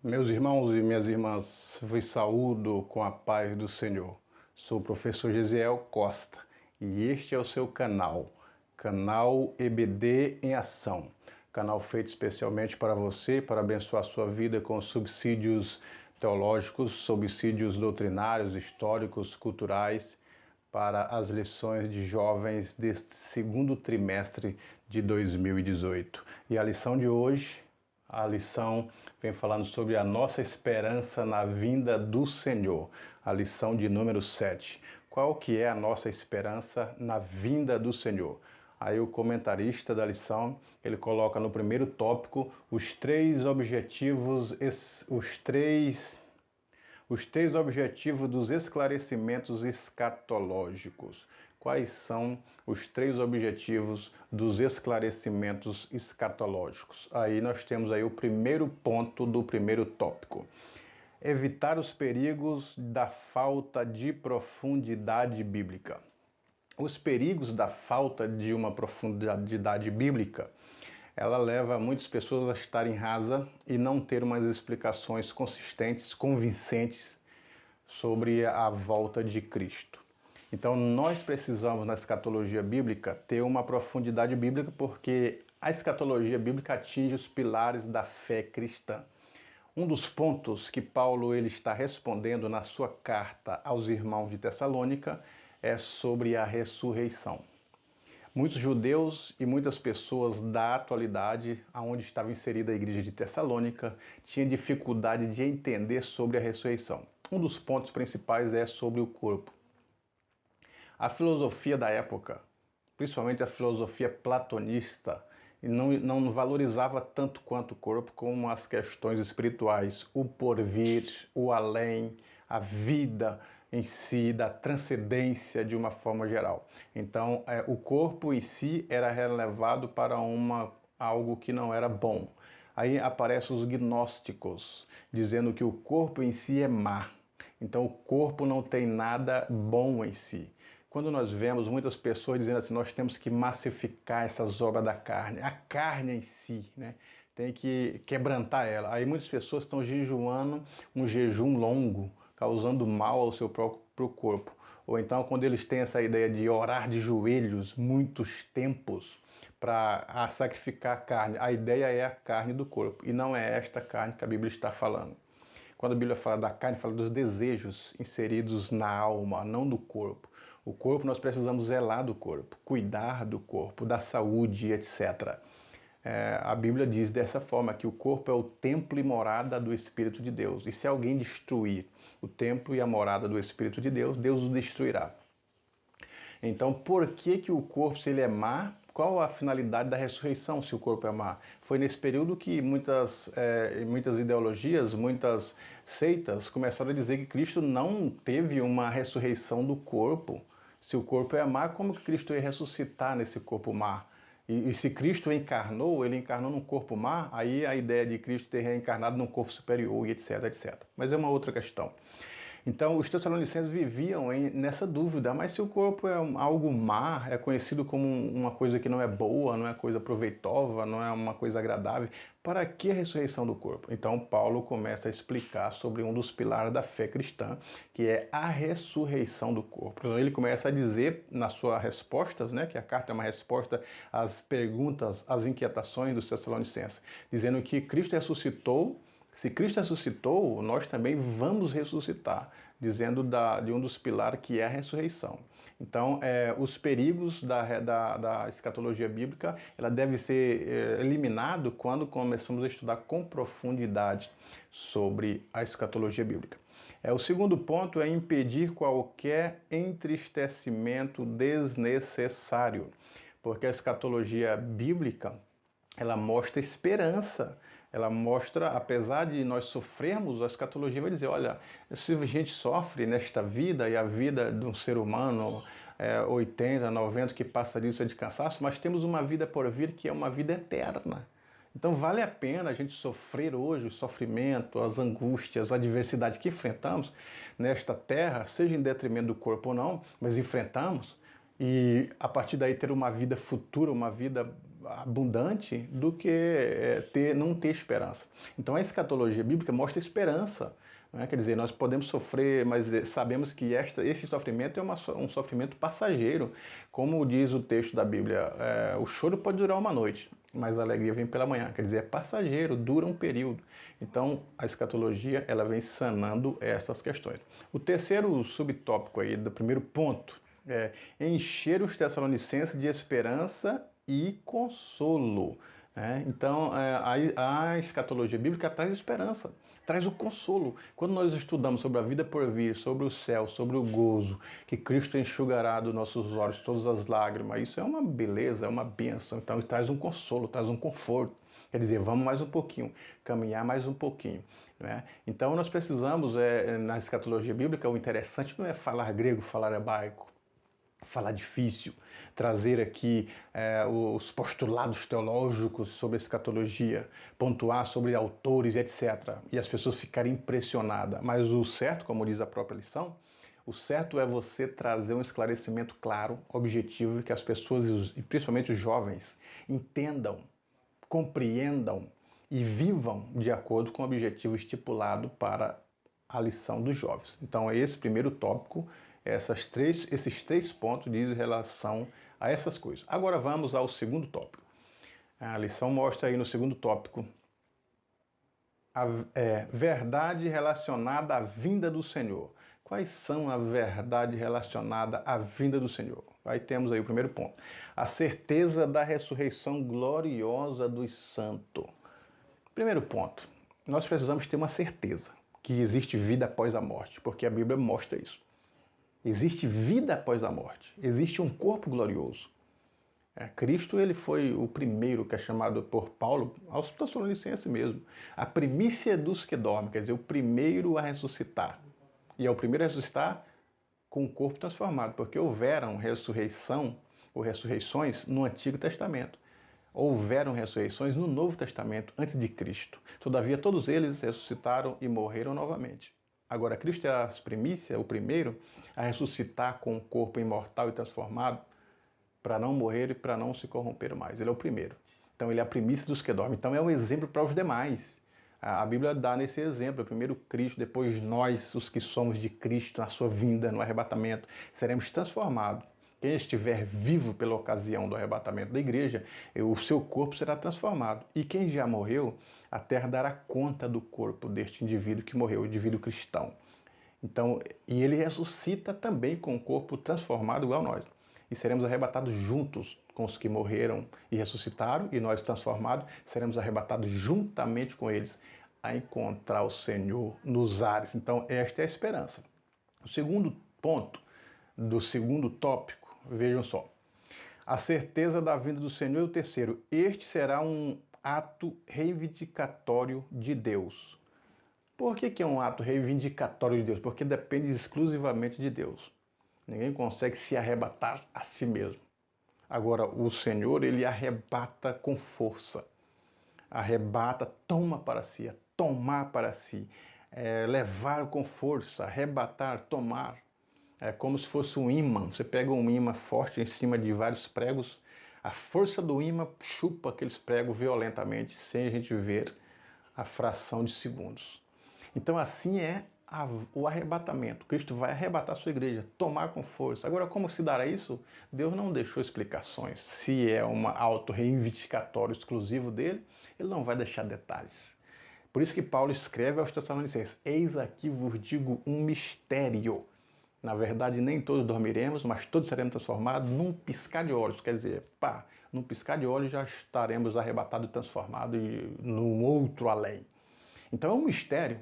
Meus irmãos e minhas irmãs, vos saúdo com a paz do Senhor. Sou o professor Gesiel Costa e este é o seu canal EBD em Ação. Canal feito especialmente para você, para abençoar a sua vida com subsídios teológicos, subsídios doutrinários, históricos, culturais, para as lições de jovens deste segundo trimestre de 2018. E a lição de hoje... A lição vem falando sobre a nossa esperança na vinda do Senhor. A lição de número 7. Qual que é a nossa esperança na vinda do Senhor? Aí o comentarista da lição, ele coloca no primeiro tópico os três objetivos dos esclarecimentos escatológicos. Quais são os três objetivos dos esclarecimentos escatológicos? Aí nós temos aí o primeiro ponto do primeiro tópico. Evitar os perigos da falta de profundidade bíblica. Os perigos da falta de uma profundidade bíblica, ela leva muitas pessoas a estarem rasa e não ter umas explicações consistentes, convincentes sobre a volta de Cristo. Então nós precisamos na escatologia bíblica ter uma profundidade bíblica, porque a escatologia bíblica atinge os pilares da fé cristã. Um dos pontos que Paulo ele está respondendo na sua carta aos irmãos de Tessalônica é sobre a ressurreição. Muitos judeus e muitas pessoas da atualidade, onde estava inserida a igreja de Tessalônica, tinham dificuldade de entender sobre a ressurreição. Um dos pontos principais é sobre o corpo. A filosofia da época, principalmente a filosofia platonista, não valorizava tanto quanto o corpo como as questões espirituais, o porvir, o além, a vida em si, da transcendência de uma forma geral. Então, o corpo em si era relevado para algo que não era bom. Aí aparecem os gnósticos, dizendo que o corpo em si é má. Então, o corpo não tem nada bom em si. Quando nós vemos muitas pessoas dizendo assim, nós temos que massificar essas obras da carne, a carne em si, né? Tem que quebrantar ela. Aí muitas pessoas estão jejuando um jejum longo, causando mal ao seu próprio corpo. Ou então quando eles têm essa ideia de orar de joelhos muitos tempos para sacrificar a carne, a ideia é a carne do corpo e não é esta carne que a Bíblia está falando. Quando a Bíblia fala da carne, fala dos desejos inseridos na alma, não do corpo. O corpo, nós precisamos zelar do corpo, cuidar do corpo, da saúde, etc. A Bíblia diz dessa forma que o corpo é o templo e morada do Espírito de Deus. E se alguém destruir o templo e a morada do Espírito de Deus, Deus o destruirá. Então, por que o corpo, se ele é má, qual a finalidade da ressurreição se o corpo é má? Foi nesse período que muitas ideologias, muitas seitas começaram a dizer que Cristo não teve uma ressurreição do corpo. Se o corpo é má, como que Cristo ia ressuscitar nesse corpo má? E se Cristo encarnou, ele encarnou num corpo má, aí a ideia de Cristo ter reencarnado num corpo superior e etc, etc. Mas é uma outra questão. Então, os tessalonicenses viviam nessa dúvida, mas se o corpo é algo má, é conhecido como uma coisa que não é boa, não é coisa proveitosa, não é uma coisa agradável, para que a ressurreição do corpo? Então, Paulo começa a explicar sobre um dos pilares da fé cristã, que é a ressurreição do corpo. Então, ele começa a dizer nas suas respostas, né, que a carta é uma resposta às perguntas, às inquietações dos tessalonicenses, dizendo que Cristo ressuscitou. Se Cristo ressuscitou, nós também vamos ressuscitar, dizendo de um dos pilares que é a ressurreição. Então, os perigos da escatologia bíblica, ela deve ser eliminado quando começamos a estudar com profundidade sobre a escatologia bíblica. O segundo ponto é impedir qualquer entristecimento desnecessário, porque a escatologia bíblica, ela mostra esperança, ela mostra, apesar de nós sofrermos, a escatologia vai dizer, olha, se a gente sofre nesta vida, e a vida de um ser humano 80, 90, que passa disso é de cansaço, mas temos uma vida por vir que é uma vida eterna. Então vale a pena a gente sofrer hoje o sofrimento, as angústias, a adversidade que enfrentamos nesta terra, seja em detrimento do corpo ou não, mas enfrentamos, e a partir daí ter uma vida futura, uma vida abundante do que não ter esperança. Então a escatologia bíblica mostra esperança. Né? Quer dizer, nós podemos sofrer, mas sabemos que esse sofrimento é um sofrimento passageiro. Como diz o texto da Bíblia, o choro pode durar uma noite, mas a alegria vem pela manhã. Quer dizer, é passageiro, dura um período. Então a escatologia ela vem sanando essas questões. O terceiro subtópico aí do primeiro ponto é encher os Tessalonicenses de esperança e consolo. Né? Então, a escatologia bíblica traz esperança, traz o consolo. Quando nós estudamos sobre a vida por vir, sobre o céu, sobre o gozo, que Cristo enxugará dos nossos olhos todas as lágrimas, isso é uma beleza, é uma bênção. Então, traz um consolo, traz um conforto. Quer dizer, vamos mais um pouquinho, caminhar mais um pouquinho. Né? Então, nós precisamos, na escatologia bíblica, o interessante não é falar grego, falar hebraico, falar difícil, trazer aqui os postulados teológicos sobre a escatologia, pontuar sobre autores, etc. E as pessoas ficarem impressionadas. Mas o certo, como diz a própria lição, o certo é você trazer um esclarecimento claro, objetivo, que as pessoas, e principalmente os jovens, entendam, compreendam e vivam de acordo com o objetivo estipulado para a lição dos jovens. Então, esse primeiro tópico, esses três pontos dizem relação a essas coisas. Agora vamos ao segundo tópico. A lição mostra aí no segundo tópico a verdade relacionada à vinda do Senhor. Quais são a verdade relacionada à vinda do Senhor? Aí temos aí o primeiro ponto. A certeza da ressurreição gloriosa dos santos. Primeiro ponto. Nós precisamos ter uma certeza que existe vida após a morte, porque a Bíblia mostra isso. Existe vida após a morte. Existe um corpo glorioso. Cristo ele foi o primeiro que é chamado por Paulo, aos Tessalonicenses mesmo, a primícia dos que dormem, quer dizer, o primeiro a ressuscitar. E é o primeiro a ressuscitar com o corpo transformado, porque houveram ressurreição ou ressurreições no Antigo Testamento. Houveram ressurreições no Novo Testamento antes de Cristo. Todavia, todos eles ressuscitaram e morreram novamente. Agora, Cristo é a primícia, o primeiro a ressuscitar com um corpo imortal e transformado para não morrer e para não se corromper mais. Ele é o primeiro. Então, ele é a primícia dos que dormem. Então, é um exemplo para os demais. A Bíblia dá nesse exemplo. Primeiro Cristo, depois nós, os que somos de Cristo, na sua vinda, no arrebatamento, seremos transformados. Quem estiver vivo pela ocasião do arrebatamento da igreja, o seu corpo será transformado. E quem já morreu, a terra dará conta do corpo deste indivíduo que morreu, o indivíduo cristão. Então, e ele ressuscita também com o corpo transformado igual nós. E seremos arrebatados juntos com os que morreram e ressuscitaram, e nós transformados seremos arrebatados juntamente com eles a encontrar o Senhor nos ares. Então, esta é a esperança. O segundo ponto do segundo tópico, vejam só, a certeza da vinda do Senhor. E o terceiro, este será um ato reivindicatório de Deus. Por que é um ato reivindicatório de Deus? Porque depende exclusivamente de Deus. Ninguém consegue se arrebatar a si mesmo. Agora, o Senhor, ele arrebata com força. Arrebata, toma para si, tomar para si, levar com força, arrebatar, tomar. É como se fosse um ímã. Você pega um ímã forte em cima de vários pregos, a força do ímã chupa aqueles pregos violentamente, sem a gente ver a fração de segundos. Então assim é o arrebatamento. Cristo vai arrebatar a sua igreja, tomar com força. Agora, como se dará isso? Deus não deixou explicações. Se é um auto-reivindicatório exclusivo dele, ele não vai deixar detalhes. Por isso que Paulo escreve aos Tessalonicenses: eis aqui vos digo um mistério. Na verdade, nem todos dormiremos, mas todos seremos transformados num piscar de olhos. Quer dizer, num piscar de olhos já estaremos arrebatados e transformados num outro além. Então é um mistério.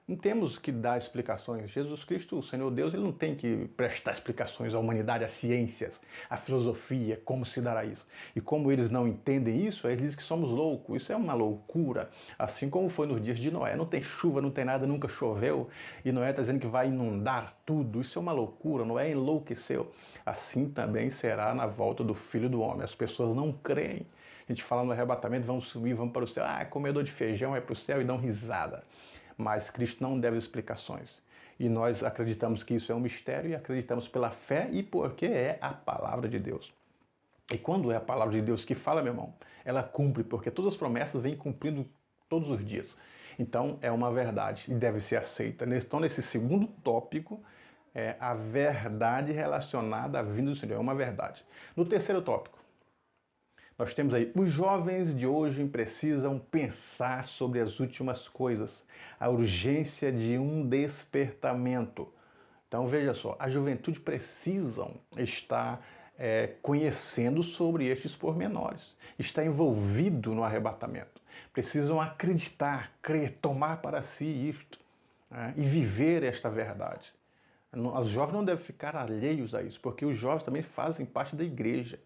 Não temos que dar explicações. Jesus Cristo, o Senhor Deus, ele não tem que prestar explicações à humanidade, às ciências, à filosofia, como se dará isso. E como eles não entendem isso, eles dizem que somos loucos. Isso é uma loucura. Assim como foi nos dias de Noé. Não tem chuva, não tem nada, nunca choveu. E Noé está dizendo que vai inundar tudo. Isso é uma loucura. Noé enlouqueceu. Assim também será na volta do Filho do Homem. As pessoas não creem. A gente fala no arrebatamento, vamos subir, vamos para o céu. Comedor de feijão vai para o céu e dão risada. Mas Cristo não deve explicações. E nós acreditamos que isso é um mistério e acreditamos pela fé e porque é a palavra de Deus. E quando é a palavra de Deus que fala, meu irmão, ela cumpre, porque todas as promessas vêm cumprindo todos os dias. Então, é uma verdade e deve ser aceita. Então, nesse segundo tópico, a verdade relacionada à vinda do Senhor. É uma verdade. No terceiro tópico, nós temos aí, os jovens de hoje precisam pensar sobre as últimas coisas, a urgência de um despertamento. Então veja só, a juventude precisam estar conhecendo sobre estes pormenores, está envolvido no arrebatamento, precisam acreditar, crer, tomar para si isto, né, e viver esta verdade. Os jovens não devem ficar alheios a isso, porque os jovens também fazem parte da igreja.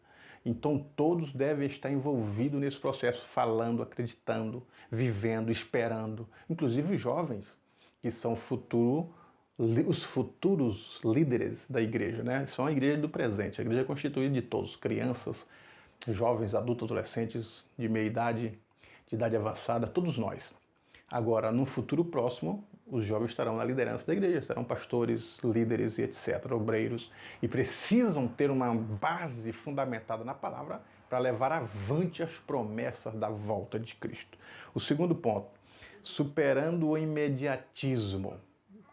Então todos devem estar envolvidos nesse processo, falando, acreditando, vivendo, esperando. Inclusive os jovens, que são os futuros líderes da igreja, né? São a igreja do presente. A igreja é constituída de todos, crianças, jovens, adultos, adolescentes, de meia idade, de idade avançada, todos nós. Agora, no futuro próximo, os jovens estarão na liderança da igreja, serão pastores, líderes e etc., obreiros, e precisam ter uma base fundamentada na palavra para levar avante as promessas da volta de Cristo. O segundo ponto, superando o imediatismo.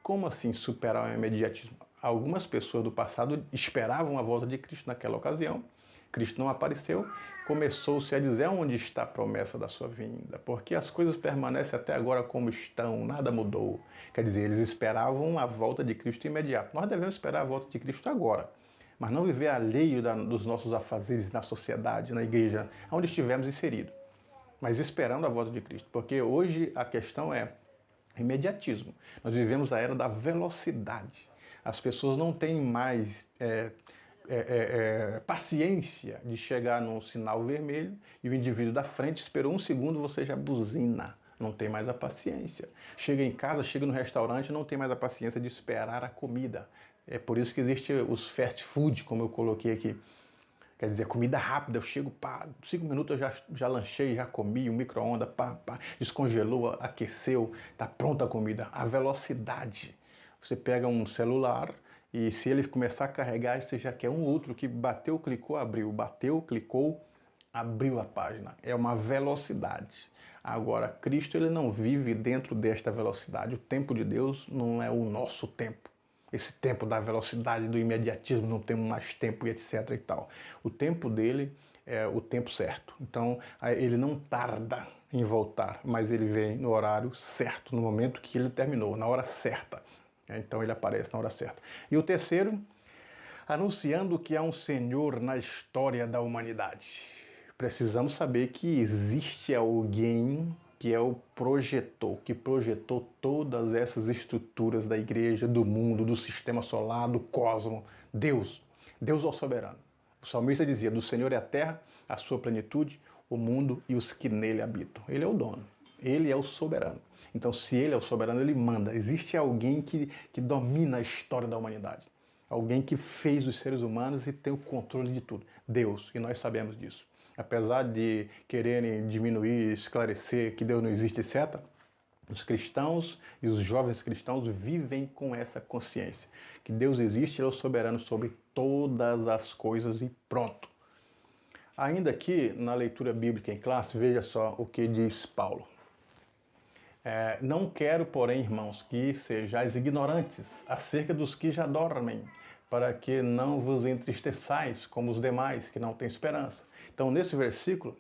Como assim superar o imediatismo? Algumas pessoas do passado esperavam a volta de Cristo naquela ocasião, Cristo não apareceu, começou-se a dizer onde está a promessa da sua vinda, porque as coisas permanecem até agora como estão, nada mudou. Quer dizer, eles esperavam a volta de Cristo imediato. Nós devemos esperar a volta de Cristo agora, mas não viver alheio dos nossos afazeres na sociedade, na igreja, onde estivermos inseridos, mas esperando a volta de Cristo, porque hoje a questão é imediatismo. Nós vivemos a era da velocidade. As pessoas não têm mais paciência de chegar num sinal vermelho e o indivíduo da frente esperou um segundo, você já buzina. Não tem mais a paciência. Chega em casa, chega no restaurante, não tem mais a paciência de esperar a comida. É por isso que existe os fast food, como eu coloquei aqui. Quer dizer, comida rápida, eu chego, pá, 5 minutos eu já lanchei, já comi, o micro-ondas, pá, descongelou, aqueceu, tá pronta a comida. A velocidade. Você pega um celular e se ele começar a carregar, você já quer um outro que bateu, clicou, abriu, bateu, clicou, abriu a página. É uma velocidade. Agora, Cristo ele não vive dentro desta velocidade. O tempo de Deus não é o nosso tempo. Esse tempo da velocidade, do imediatismo, não temos mais tempo e etc e tal. O tempo dele é o tempo certo. Então, ele não tarda em voltar, mas ele vem no horário certo, no momento que ele terminou, na hora certa. Então, ele aparece na hora certa. E o terceiro, anunciando que há um Senhor na história da humanidade. Precisamos saber que existe alguém que é o projetor, que projetou todas essas estruturas da igreja, do mundo, do sistema solar, do cosmos. Deus. Deus é o soberano. O salmista dizia, do Senhor é a terra, a sua plenitude, o mundo e os que nele habitam. Ele é o dono. Ele é o soberano. Então, se ele é o soberano, ele manda. Existe alguém que domina a história da humanidade. Alguém que fez os seres humanos e tem o controle de tudo. Deus. E nós sabemos disso. Apesar de quererem diminuir, esclarecer que Deus não existe, etc., os cristãos e os jovens cristãos vivem com essa consciência, que Deus existe, Ele é o soberano sobre todas as coisas e pronto. Ainda aqui, na leitura bíblica em classe, veja só o que diz Paulo. Não quero, porém, irmãos, que sejais ignorantes acerca dos que já dormem, para que não vos entristeçais como os demais, que não têm esperança. Então, neste versículo,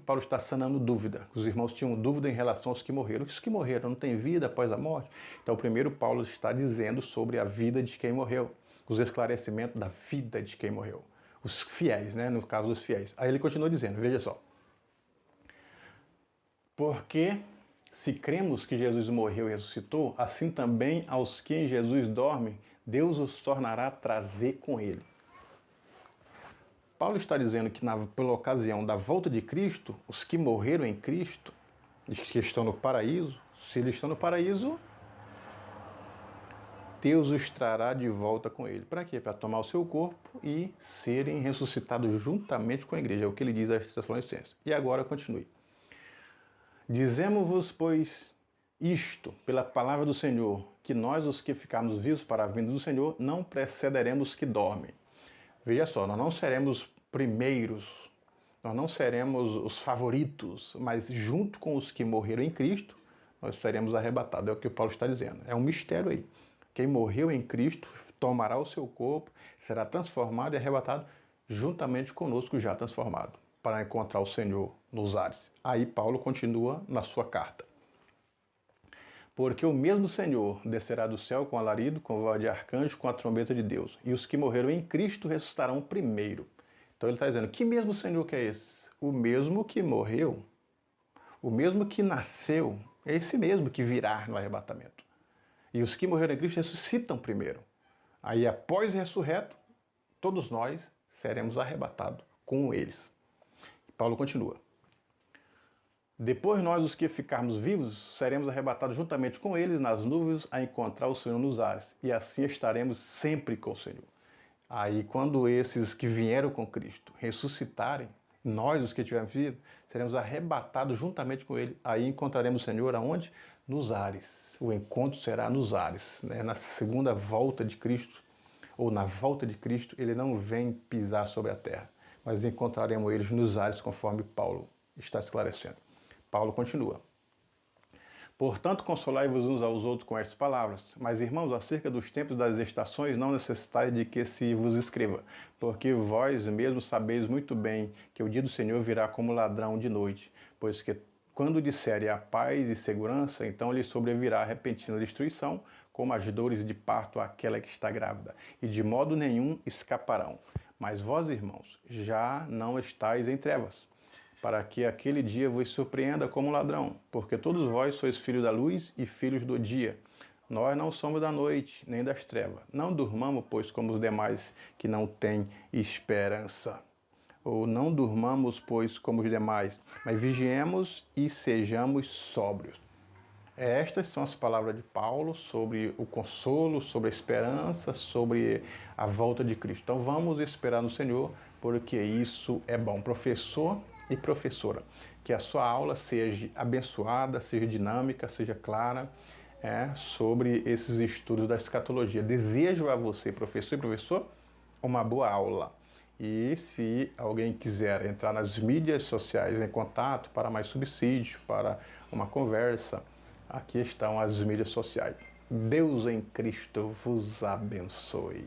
Paulo está sanando dúvida. Os irmãos tinham dúvida em relação aos que morreram. Os que morreram não têm vida após a morte? Então, primeiro, Paulo está dizendo sobre a vida de quem morreu, os esclarecimentos da vida de quem morreu. Os fiéis, né? No caso dos fiéis. Aí ele continua dizendo, veja só. Porque se cremos que Jesus morreu e ressuscitou, assim também aos que em Jesus dormem, Deus os tornará a trazer com ele. Paulo está dizendo que pela ocasião da volta de Cristo, os que morreram em Cristo, que estão no paraíso, se eles estão no paraíso, Deus os trará de volta com ele. Para quê? Para tomar o seu corpo e serem ressuscitados juntamente com a igreja. É o que ele diz a Tessalonicenses. E agora continue. Dizemos-vos, pois, isto, pela palavra do Senhor, que nós, os que ficarmos vivos para a vinda do Senhor, não precederemos que dormem. Veja só, nós não seremos primeiros. Nós não seremos os favoritos, mas junto com os que morreram em Cristo, nós seremos arrebatados. É o que o Paulo está dizendo. É um mistério aí. Quem morreu em Cristo tomará o seu corpo, será transformado e arrebatado juntamente conosco já transformado, para encontrar o Senhor nos ares. Aí Paulo continua na sua carta. Porque o mesmo Senhor descerá do céu com alarido, com voz de arcanjo, com a trombeta de Deus. E os que morreram em Cristo ressuscitarão primeiro. Então ele está dizendo, que mesmo Senhor que é esse? O mesmo que morreu, o mesmo que nasceu, é esse mesmo que virá no arrebatamento. E os que morreram em Cristo ressuscitam primeiro. Aí após ressurreto, todos nós seremos arrebatados com eles. Paulo continua. Depois nós, os que ficarmos vivos, seremos arrebatados juntamente com eles nas nuvens a encontrar o Senhor nos ares. E assim estaremos sempre com o Senhor. Aí, quando esses que vieram com Cristo ressuscitarem, nós, os que tivermos vivo, seremos arrebatados juntamente com Ele. Aí encontraremos o Senhor aonde? Nos ares. O encontro será nos ares. Né? Na segunda volta de Cristo, ou na volta de Cristo, Ele não vem pisar sobre a terra, mas encontraremos eles nos ares, conforme Paulo está esclarecendo. Paulo continua. Portanto, consolai-vos uns aos outros com estas palavras. Mas, irmãos, acerca dos tempos das estações, não necessitais de que se vos escreva, porque vós mesmos sabeis muito bem que o dia do Senhor virá como ladrão de noite, pois que quando disserem a paz e segurança, então lhe sobrevirá a repentina destruição, como as dores de parto àquela que está grávida, e de modo nenhum escaparão. Mas vós, irmãos, já não estáis em trevas, para que aquele dia vos surpreenda como ladrão, porque todos vós sois filhos da luz e filhos do dia. Nós não somos da noite, nem das trevas. Não durmamos, pois, como os demais que não têm esperança. Ou não durmamos, pois, como os demais, mas vigiemos e sejamos sóbrios. Estas são as palavras de Paulo sobre o consolo, sobre a esperança, sobre a volta de Cristo. Então vamos esperar no Senhor, porque isso é bom. Professor e professora, que a sua aula seja abençoada, seja dinâmica, seja clara, sobre esses estudos da escatologia. Desejo a você, professor e professor, uma boa aula. E se alguém quiser entrar nas mídias sociais em contato para mais subsídios, para uma conversa, aqui estão as mídias sociais. Deus em Cristo vos abençoe.